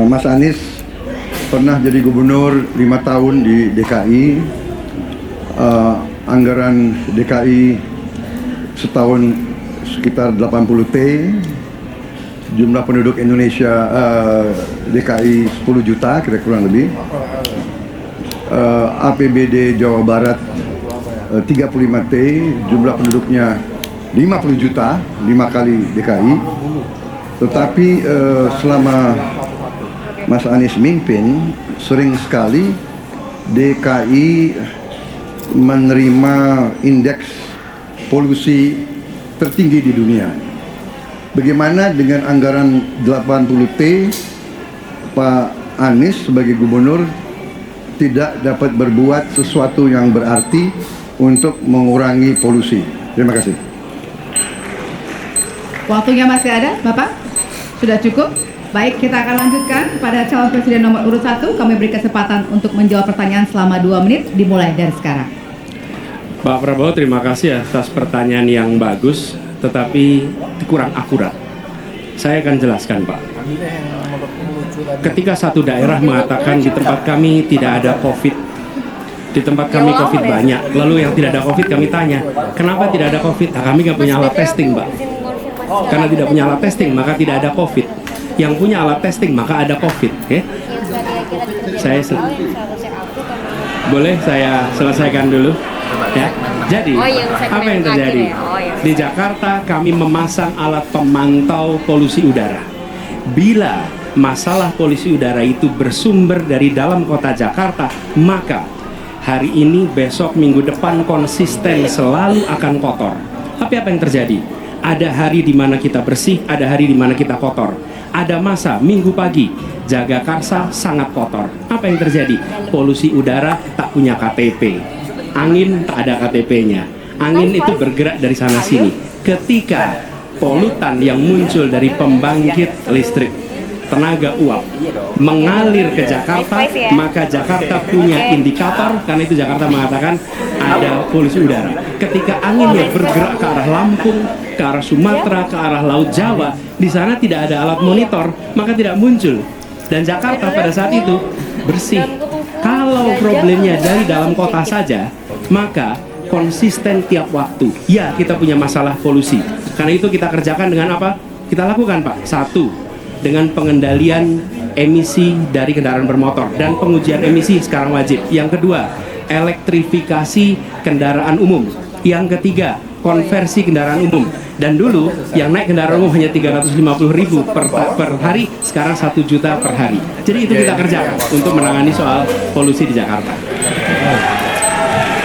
Mas Anies pernah jadi gubernur 5 tahun di DKI. Anggaran DKI setahun sekitar 80 T. Jumlah penduduk Indonesia DKI 10 juta kira-kira lebih. APBD Jawa Barat 35 T, jumlah penduduknya 50 juta, 5 kali DKI. Tetapi selama Mas Anies mimpin, sering sekali DKI menerima indeks polusi tertinggi di dunia. Bagaimana dengan anggaran 80 T, Pak Anies sebagai gubernur tidak dapat berbuat sesuatu yang berarti untuk mengurangi polusi? Terima kasih. Waktunya masih ada, Bapak? Sudah cukup? Baik, kita akan lanjutkan pada calon presiden nomor urut 1. Kami beri kesempatan untuk menjawab pertanyaan selama 2 menit, dimulai dari sekarang. Pak Prabowo, terima kasih atas pertanyaan yang bagus, tetapi kurang akurat. Saya akan jelaskan, Pak. Ketika satu daerah mengatakan di tempat kami tidak ada COVID, di tempat kami COVID banyak, lalu yang tidak ada COVID kami tanya, kenapa tidak ada COVID? Nah, kami nggak punya alat testing, Pak. Karena tidak punya alat testing, maka tidak ada COVID. Yang punya alat testing, maka ada COVID. Okay? Boleh saya selesaikan dulu? Ya. Jadi, apa yang terjadi? Di Jakarta kami memasang alat pemantau polusi udara. Bila masalah polusi udara itu bersumber dari dalam kota Jakarta, maka hari ini, besok, minggu depan konsisten selalu akan kotor. Tapi apa yang terjadi? Ada hari di mana kita bersih, ada hari di mana kita kotor. Ada masa minggu pagi Jagakarsa sangat kotor. Apa yang terjadi? Polusi udara tak punya KTP. Angin tak ada KTP-nya. Angin itu bergerak dari sana sini. Ketika polutan yang muncul dari pembangkit listrik tenaga uap mengalir ke Jakarta, maka Jakarta punya indikator, karena itu Jakarta mengatakan ada polusi udara. Ketika anginnya bergerak ke arah Lampung, ke arah Sumatera, ke arah Laut Jawa, di sana tidak ada alat monitor, maka tidak muncul. Dan Jakarta pada saat itu bersih. Kalau problemnya dari dalam kota saja, maka konsisten tiap waktu. Ya, kita punya masalah polusi. Karena itu kita kerjakan dengan apa? Kita lakukan, Pak. 1, dengan pengendalian emisi dari kendaraan bermotor dan pengujian emisi sekarang wajib. Yang kedua, elektrifikasi kendaraan umum. Yang ketiga, konversi kendaraan umum. Dan dulu yang naik kendaraan umum hanya 350.000 per hari, sekarang 1 juta per hari. Jadi itu kita kerjakan untuk menangani soal polusi di Jakarta.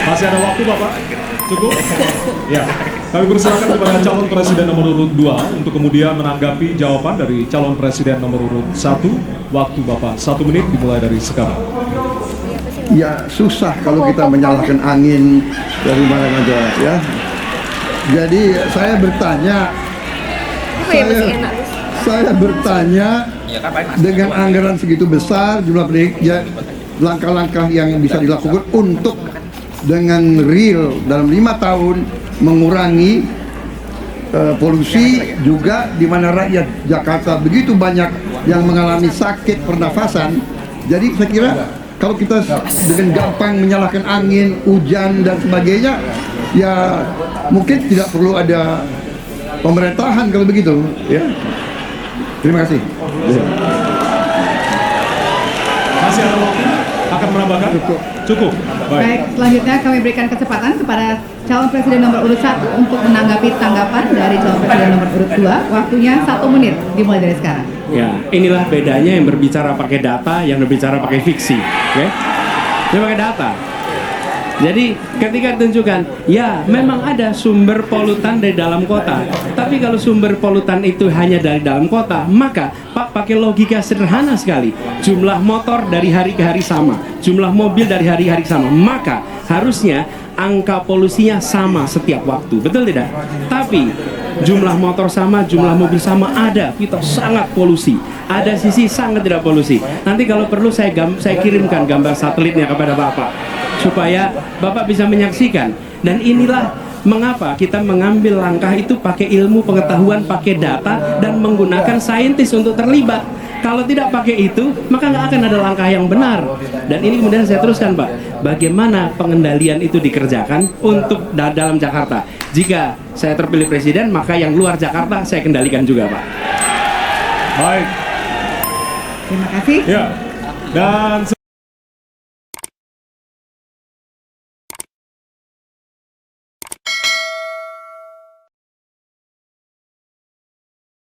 Masih ada waktu, Bapak? Cukup? Ya. Kami persilakan kepada calon presiden nomor urut 2 untuk kemudian menanggapi jawaban dari calon presiden nomor urut 1. Waktu Bapak 1 menit dimulai dari sekarang. Ya, susah kalau kita menyalahkan angin dari mana-mana, ya. Jadi saya bertanya, saya bertanya, dengan anggaran segitu besar, jumlah penduduk, ya, langkah-langkah yang bisa dilakukan untuk dengan real dalam 5 tahun mengurangi polusi, juga di mana rakyat Jakarta begitu banyak yang mengalami sakit pernafasan. Jadi saya kira kalau kita dengan gampang menyalahkan angin, hujan dan sebagainya, ya mungkin tidak perlu ada pemerintahan kalau begitu, ya. Terima kasih. Masih ada waktu? Akan menambahkan? Cukup. Baik, selanjutnya kami berikan kesempatan kepada calon presiden nomor urut 1 untuk menanggapi tanggapan dari calon presiden nomor urut 2. Waktunya 1 menit, dimulai dari sekarang. Ya, inilah bedanya yang berbicara pakai data, yang berbicara pakai fiksi. Oke? Dia pakai data. Jadi ketika ditunjukkan, ya memang ada sumber polutan dari dalam kota. Tapi kalau sumber polutan itu hanya dari dalam kota, maka Pak pakai logika sederhana sekali. Jumlah motor dari hari ke hari sama, jumlah mobil dari hari ke hari sama. Maka harusnya angka polusinya sama setiap waktu, betul tidak? Tapi jumlah motor sama, jumlah mobil sama, ada kita sangat polusi. Ada sisi sangat tidak polusi. Nanti kalau perlu saya kirimkan gambar satelitnya kepada Bapak, supaya Bapak bisa menyaksikan. Dan inilah mengapa kita mengambil langkah itu pakai ilmu pengetahuan, pakai data, dan menggunakan saintis untuk terlibat. Kalau tidak pakai itu, maka nggak akan ada langkah yang benar. Dan ini kemudian saya teruskan, Pak. Bagaimana pengendalian itu dikerjakan untuk dalam Jakarta? Jika saya terpilih presiden, maka yang luar Jakarta saya kendalikan juga, Pak. Baik. Terima kasih. Ya. Dan